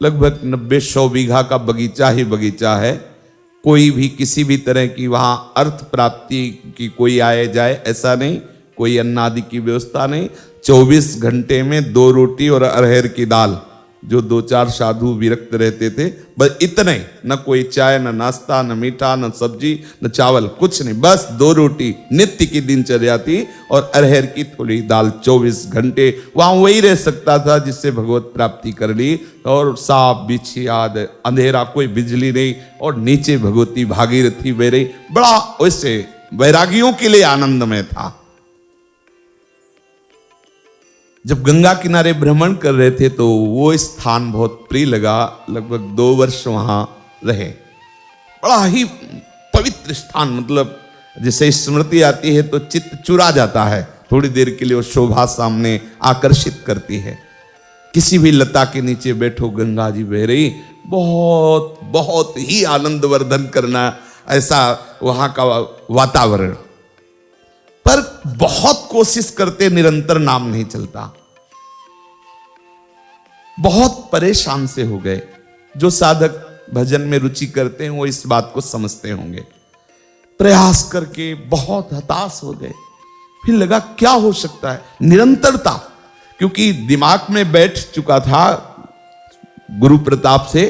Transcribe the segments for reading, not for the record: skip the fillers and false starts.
लगभग 90-100 बीघा का बगीचा ही बगीचा है। कोई भी किसी भी तरह की वहाँ अर्थ प्राप्ति की कोई आए जाए ऐसा नहीं, कोई अन्न आदि की व्यवस्था नहीं। 24 घंटे में 2 रोटी और अरहर की दाल, जो 2-4 साधु विरक्त रहते थे, बस इतने, न कोई चाय, न नाश्ता, न मीठा, न सब्जी, न चावल, कुछ नहीं, बस 2 रोटी नित्य की दिनचर्या थी और अरहर की थोड़ी दाल। 24 घंटे वहां वही रह सकता था जिससे भगवत प्राप्ति कर ली। और सांप बिच्छी आदि, अंधेरा, कोई बिजली नहीं, और नीचे भगवती भागीरथी बह रही। बड़ा वैसे वैरागियों के लिए आनंदमय था। जब गंगा किनारे भ्रमण कर रहे थे तो वो स्थान बहुत प्रिय लगा। लगभग 2 वर्ष वहां रहे। बड़ा ही पवित्र स्थान, मतलब जैसे स्मृति आती है तो चित्त चुरा जाता है। थोड़ी देर के लिए वो शोभा सामने आकर्षित करती है। किसी भी लता के नीचे बैठो, गंगा जी बह रही, बहुत बहुत ही आनंद वर्धन करना ऐसा वहां का वातावरण। पर बहुत कोशिश करते, निरंतर नाम नहीं चलता। बहुत परेशान से हो गए। जो साधक भजन में रुचि करते हैं वो इस बात को समझते होंगे। प्रयास करके बहुत हताश हो गए। फिर लगा क्या हो सकता है, निरंतरता, क्योंकि दिमाग में बैठ चुका था गुरु प्रताप से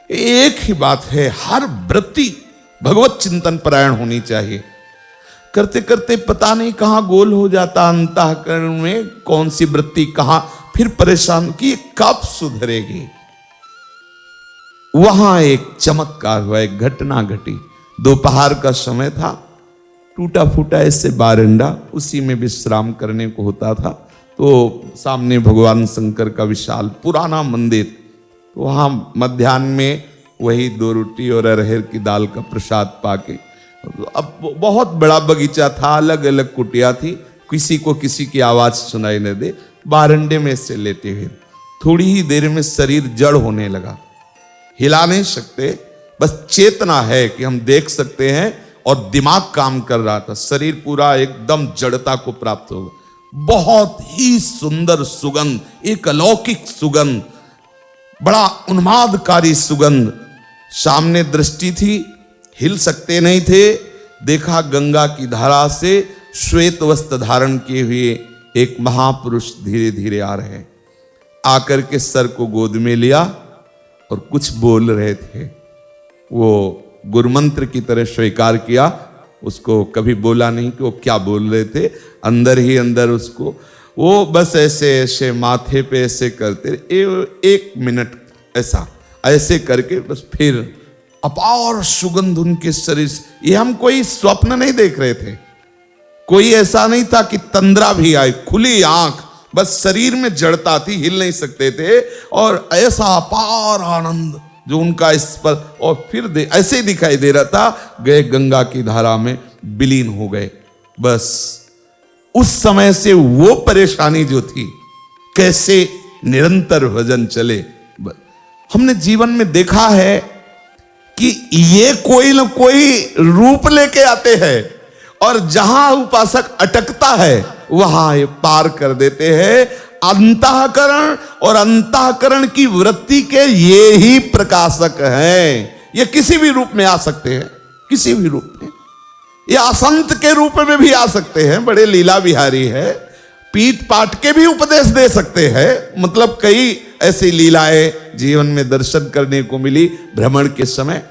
एक ही बात है, हर वृत्ति भगवत चिंतन परायण होनी चाहिए। करते करते पता नहीं कहां गोल हो जाता अंतःकरण में, कौन सी वृत्ति कहां, फिर परेशान कि कब सुधरेगी। वहां एक चमत्कार हुआ, एक घटना घटी। दोपहर का समय था, टूटा फूटा ऐसे बारंडा, उसी में विश्राम करने को होता था। तो सामने भगवान शंकर का विशाल पुराना मंदिर, तो वहां मध्याह्न में वही 2 रोटी और अरहर की दाल का प्रसाद पाके, अब बहुत बड़ा बगीचा था, अलग अलग कुटिया थी, किसी को किसी की आवाज सुनाई न दे। बारंडे में से लेते हुए थोड़ी ही देर में शरीर जड़ होने लगा। हिला नहीं सकते, बस चेतना है कि हम देख सकते हैं, और दिमाग काम कर रहा था। शरीर पूरा एकदम जड़ता को प्राप्त हो गया। बहुत ही सुंदर सुगंध, एक अलौकिक सुगंध, बड़ा उन्मादकारी सुगंध। सामने दृष्टि थी, हिल सकते नहीं थे। देखा गंगा की धारा से श्वेत वस्त्र धारण किए हुए एक महापुरुष धीरे धीरे आ रहे। आकर के सर को गोद में लिया और कुछ बोल रहे थे। वो गुरुमंत्र की तरह स्वीकार किया। उसको कभी बोला नहीं कि वो क्या बोल रहे थे, अंदर ही अंदर उसको वो बस ऐसे ऐसे माथे पे ऐसे करते 1 मिनट ऐसा ऐसे करके बस फिर अपार सुगंध उनके शरीर से। ये हम कोई स्वप्न नहीं देख रहे थे, कोई ऐसा नहीं था कि तंद्रा भी आए, खुली आंख, बस शरीर में जड़ता थी, हिल नहीं सकते थे। और ऐसा अपार आनंद जो उनका इस पर, और फिर ऐसे ही दिखाई दे रहा था, गए गंगा की धारा में विलीन हो गए। बस उस समय से वो परेशानी जो थी, कैसे निरंतर भजन चले। हमने जीवन में देखा है कि ये कोई न कोई रूप लेके आते हैं, और जहां उपासक अटकता है वहां ये पार कर देते हैं। अंतःकरण और अंतःकरण की वृत्ति के ये ही प्रकाशक हैं। ये किसी भी रूप में आ सकते हैं, किसी भी रूप में। ये असंत के रूप में भी आ सकते हैं, बड़े लीला विहारी है, पीट पाट के भी उपदेश दे सकते हैं। मतलब कई ऐसी लीलाएं जीवन में दर्शन करने को मिली भ्रमण के समय।